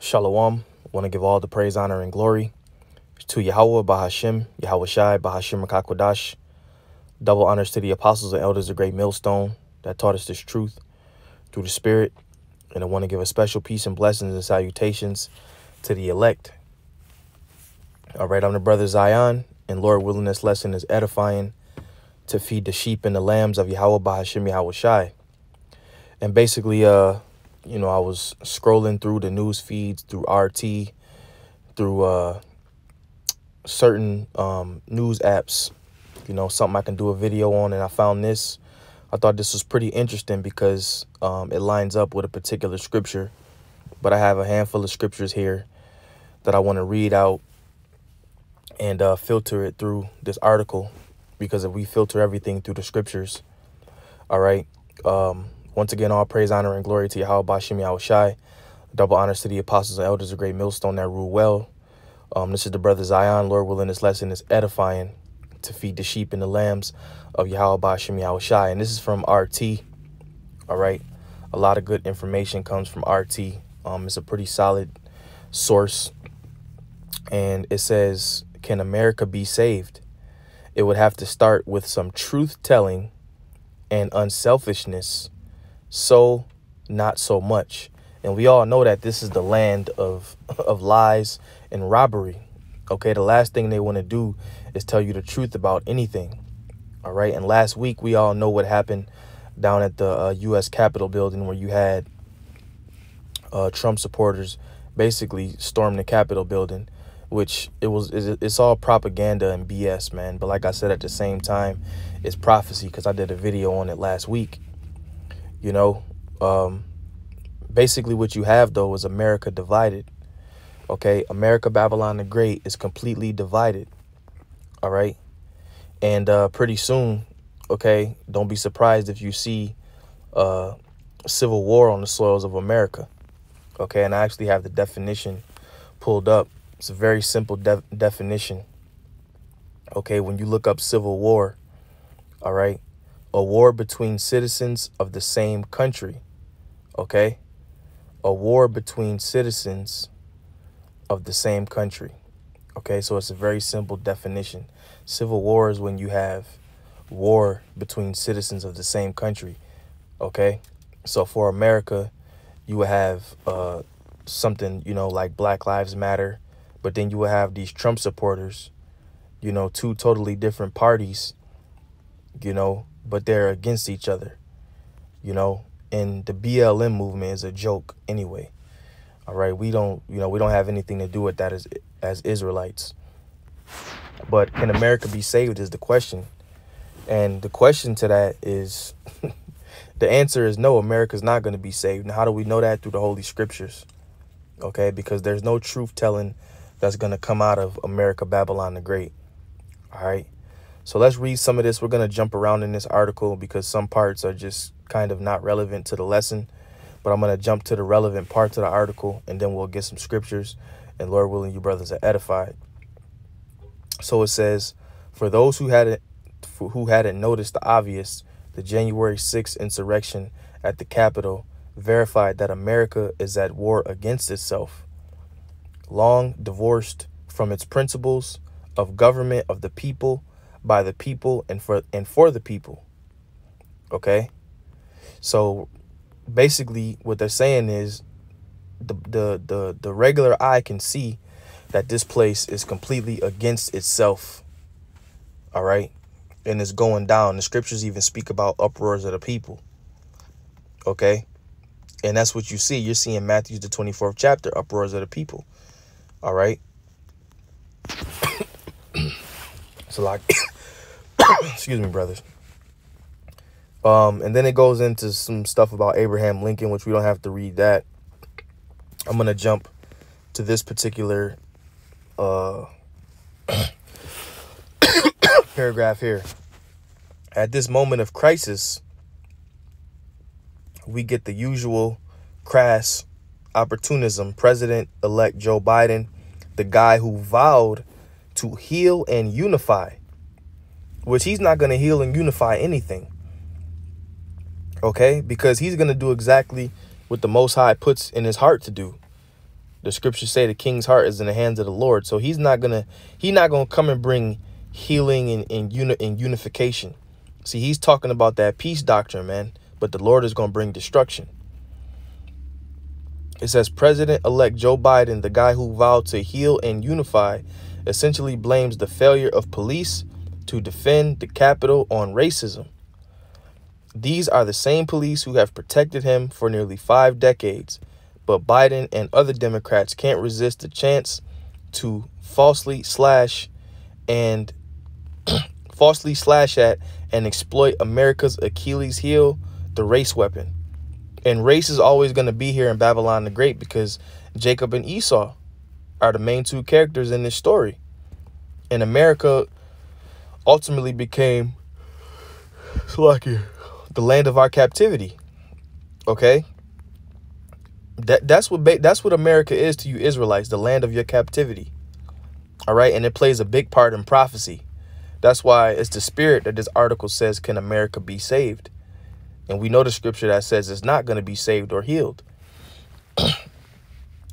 Shalom. Want to give all the praise, honor, and glory to Yahweh, Bahashim, Yahweh Shai, Bahashim Rakakwadash. Double honors to the apostles and elders of Great Millstone that taught us this truth through the Spirit. And I want to give a special peace and blessings and salutations to the elect. All right, I'm the brother Zion, and Lord willing, this lesson is edifying to feed the sheep and the lambs of Yahweh, Bahashim, Yahweh Shai. And basically, I was scrolling through the news feeds, through RT, through certain news apps, something I can do a video on. And I found this. I thought this was pretty interesting because it lines up with a particular scripture. But I have a handful of scriptures here that I want to read out and filter it through this article. Because if we filter everything through the scriptures, all right. Once again, all praise, honor, and glory to Yahweh, Bashim, Yahweh Shai. Double honors to the apostles and elders of Great Millstone that rule well. This is the brother Zion. Lord willing, this lesson is edifying to feed the sheep and the lambs of Yahweh, Bashim, Yahweh Shai. And this is from RT. All right. A lot of good information comes from RT. It's a pretty solid source. And it says, can America be saved? It would have to start with some truth telling and unselfishness. So not so much. And we all know that this is the land of lies and robbery. OK, the last thing they want to do is tell you the truth about anything. All right. And last week, we all know what happened down at the U.S. Capitol building, where you had Trump supporters basically storm the Capitol building, which it's all propaganda and BS, man. But like I said, at the same time, it's prophecy, because I did a video on it last week. Basically what you have, though, is America divided. OK, America, Babylon the Great is completely divided. All right. And pretty soon, OK, don't be surprised if you see civil war on the soils of America. OK, and I actually have the definition pulled up. It's a very simple definition. OK, when you look up civil war, all right, a war between citizens of the same country. OK, a war between citizens of the same country. OK, so it's a very simple definition. Civil war is when you have war between citizens of the same country. OK, so for America, you would have something, like Black Lives Matter. But then you would have these Trump supporters, two totally different parties, but they're against each other, and the BLM movement is a joke anyway. All right. We don't have anything to do with that as Israelites. But can America be saved is the question. And the question to that is the answer is no, America's not going to be saved. Now, how do we know that? Through the Holy Scriptures. OK, because there's no truth telling that's going to come out of America, Babylon the Great. All right. So let's read some of this. We're going to jump around in this article because some parts are just kind of not relevant to the lesson. But I'm going to jump to the relevant parts of the article, and then we'll get some scriptures. And Lord willing, you brothers are edified. So it says, for those who hadn't noticed the obvious, the January 6th insurrection at the Capitol verified that America is at war against itself, long divorced from its principles of government of the people, by the people, and for the people. OK, so basically what they're saying is the regular eye can see that this place is completely against itself. All right. And it's going down. The scriptures even speak about uproars of the people. OK, and that's what you see. You're seeing Matthew, the 24th chapter, uproars of the people. All right. So like, excuse me, brothers. And then it goes into some stuff about Abraham Lincoln, which we don't have to read that. I'm going to jump to this particular paragraph here. At this moment of crisis, we get the usual crass opportunism. President-elect Joe Biden, the guy who vowed to heal and unify, which he's not going to heal and unify anything. OK, because he's going to do exactly what the Most High puts in his heart to do. The scriptures say the king's heart is in the hands of the Lord. So he's not gonna come and bring healing and unification. See, he's talking about that peace doctrine, man. But the Lord is going to bring destruction. It says President-elect Joe Biden, the guy who vowed to heal and unify, essentially blames the failure of police to defend the Capitol on racism. These are the same police who have protected him for nearly 5 decades. But Biden and other Democrats can't resist the chance to falsely slash at and exploit America's Achilles heel, the race weapon. And race is always going to be here in Babylon the Great because Jacob and Esau are the main 2 characters in this story. And America ultimately became the land of our captivity. Okay? That's what America is to you Israelites, the land of your captivity. All right? And it plays a big part in prophecy. That's why it's the spirit that this article says, can America be saved? And we know the scripture that says it's not going to be saved or healed.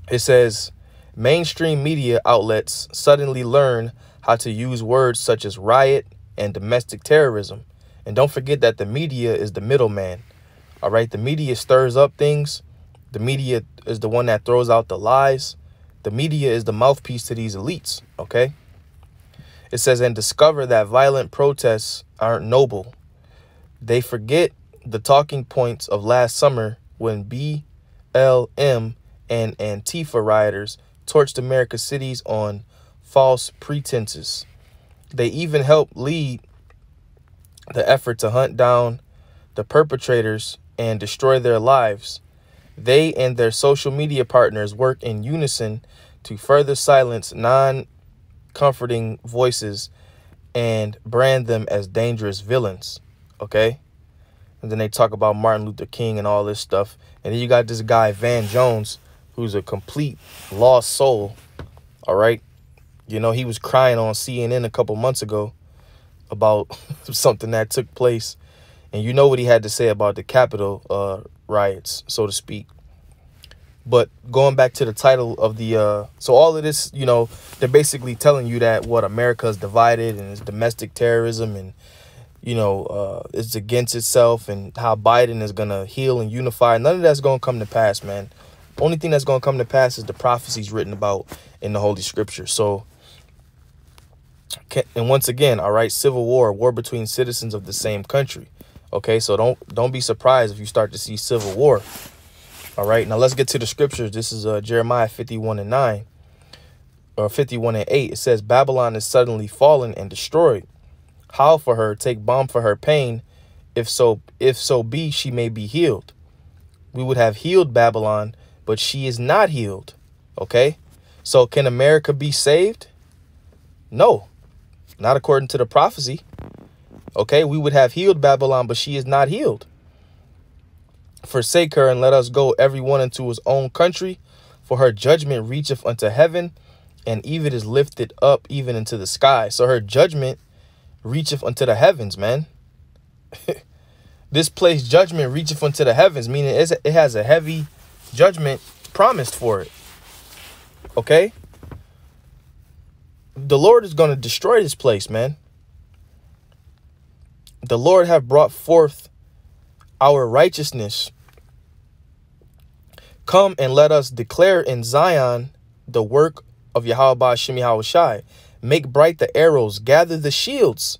It says mainstream media outlets suddenly learn how to use words such as riot and domestic terrorism. And don't forget that the media is the middleman. All right. The media stirs up things. The media is the one that throws out the lies. The media is the mouthpiece to these elites. OK, it says, and discover that violent protests aren't noble. They forget the talking points of last summer when BLM and Antifa rioters torched America's cities on false pretenses. They even helped lead the effort to hunt down the perpetrators and destroy their lives. They and their social media partners work in unison to further silence non-comforting voices and brand them as dangerous villains. Okay? And then they talk about Martin Luther King and all this stuff. And then you got this guy, Van Jones, who's a complete lost soul. All right. You know, he was crying on CNN a couple months ago about something that took place. And you know what he had to say about the Capitol riots, so to speak. But going back to the title of the so all of this, you know, they're basically telling you that what America is divided and it's domestic terrorism and, you know, it's against itself and how Biden is going to heal and unify. None of that's going to come to pass, man. Only thing that's going to come to pass is the prophecies written about in the Holy Scripture. So, and once again, all right, civil war between citizens of the same country. OK, so don't be surprised if you start to see civil war. All right, now let's get to the scriptures. This is Jeremiah 51:9 or 51:8. It says, Babylon is suddenly fallen and destroyed. Howl for her, take balm for her pain. If so be she may be healed. We would have healed Babylon, but she is not healed. OK, so can America be saved? No, not according to the prophecy. OK, we would have healed Babylon, but she is not healed. Forsake her and let us go, every one into his own country. For her judgment reacheth unto heaven, and even is lifted up even into the sky. So her judgment reacheth unto the heavens, man. This place judgment reacheth unto the heavens, meaning it has a heavy judgment promised for it. Okay? The Lord is going to destroy this place, man. The Lord have brought forth our righteousness. Come and let us declare in Zion the work of Yahweh Shem Yahushai. Make bright the arrows, gather the shields.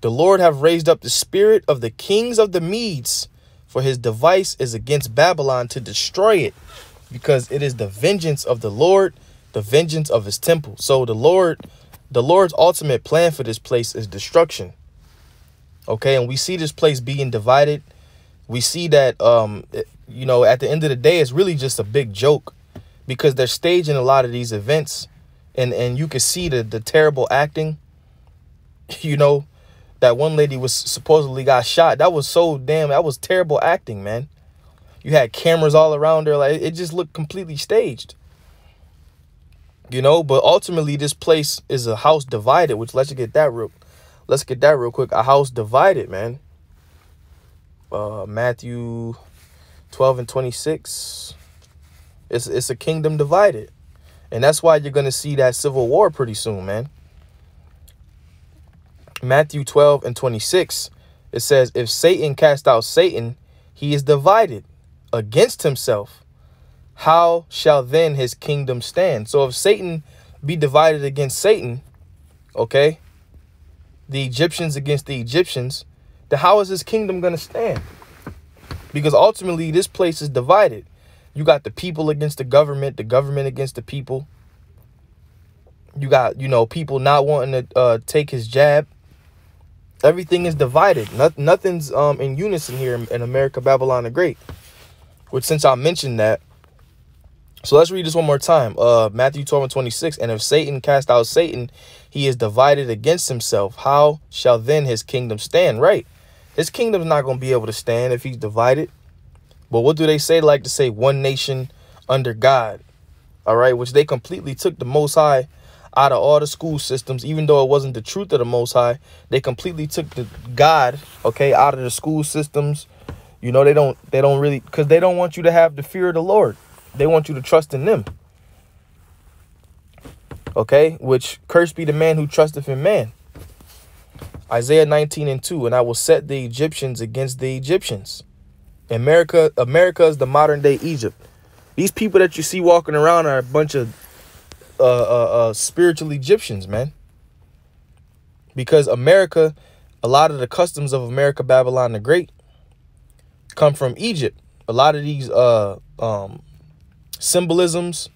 The Lord have raised up the spirit of the kings of the Medes, for his device is against Babylon to destroy it, because it is the vengeance of the Lord, the vengeance of his temple. So the Lord's ultimate plan for this place is destruction. Okay, and we see this place being divided. We see that, you know, at the end of the day, it's really just a big joke because they're staging a lot of these events. And you can see the terrible acting. You know, that one lady was supposedly got shot. That was that was terrible acting, man. You had cameras all around her. Like, it just looked completely staged. You know, but ultimately this place is a house divided, which let's get that real quick. A house divided, man. Matthew 12:26. It's a kingdom divided. And that's why you're going to see that civil war pretty soon, man. Matthew 12:26, it says, if Satan cast out Satan, he is divided against himself. How shall then his kingdom stand? So if Satan be divided against Satan, okay, the Egyptians against the Egyptians, then how is his kingdom going to stand? Because ultimately this place is divided. You got the people against the government against the people. You got, people not wanting to take his jab. Everything is divided. Nothing's in unison here in America, Babylon the Great. Which, since I mentioned that, so let's read this one more time. Matthew 12:26. And if Satan cast out Satan, he is divided against himself. How shall then his kingdom stand? Right. His kingdom's not going to be able to stand if he's divided. But what do they say? They like to say one nation under God. All right. Which they completely took the Most High out of all the school systems, even though it wasn't the truth of the Most High. They completely took the God, okay, out of the school systems. They don't really, because they don't want you to have the fear of the Lord. They want you to trust in them. Okay, which cursed be the man who trusteth in man. Isaiah 19:2, and I will set the Egyptians against the Egyptians. America is the modern day Egypt. These people that you see walking around are a bunch of spiritual Egyptians, man. Because America, a lot of the customs of America, Babylon the Great, come from Egypt. A lot of these symbolisms,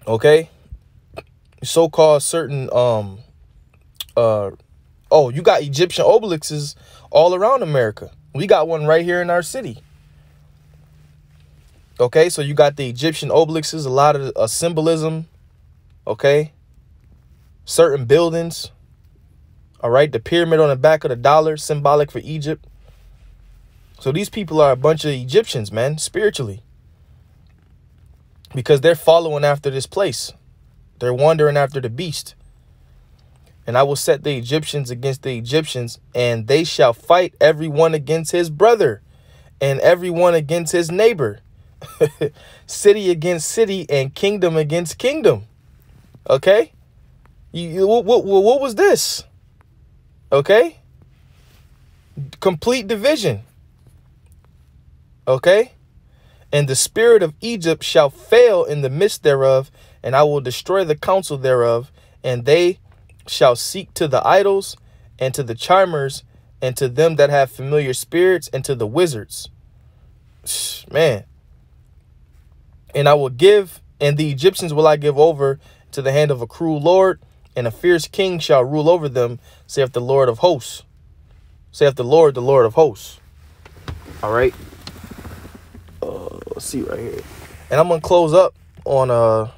okay, so-called certain you got Egyptian obelisks all around America. We got one right here in our city. Okay, so you got the Egyptian obelisks, a lot of symbolism, okay, certain buildings, all right, the pyramid on the back of the dollar, symbolic for Egypt. So these people are a bunch of Egyptians, man, spiritually. Because they're following after this place. They're wandering after the beast. And I will set the Egyptians against the Egyptians, and they shall fight everyone against his brother, and everyone against his neighbor. City against city, and kingdom against kingdom. Okay? What was this? Okay? Complete division. Okay? And the spirit of Egypt shall fail in the midst thereof, and I will destroy the counsel thereof, and they shall seek to the idols, and to the charmers, and to them that have familiar spirits, and to the wizards. Man. And I will give, and the Egyptians will I give over to the hand of a cruel lord, and a fierce king shall rule over them, saith the Lord of hosts. Saith the Lord of hosts. All right. Let's see right here. And I'm going to close up on,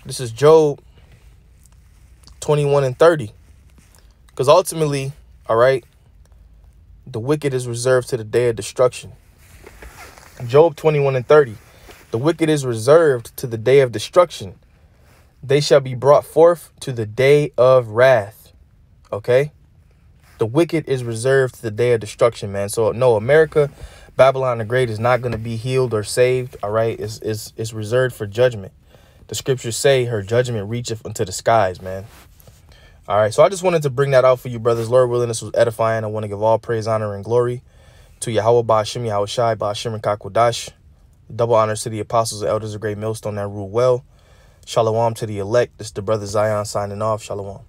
this is Job 21:30. Because ultimately, all right, the wicked is reserved to the day of destruction. Job 21:30. The wicked is reserved to the day of destruction. They shall be brought forth to the day of wrath. Okay? The wicked is reserved to the day of destruction, man. So, no, America, Babylon the Great, is not going to be healed or saved, all right? It's reserved for judgment. The scriptures say her judgment reacheth unto the skies, man. All right, so I just wanted to bring that out for you, brothers. Lord willing, this was edifying. I want to give all praise, honor, and glory to Yahweh, Ba'ashim, Yahweh Shai, Ba'ashim, and Kakwadash. Double honors to the apostles and elders of Great Millstone that rule well. Shalom to the elect. This is the brother Zion signing off. Shalom.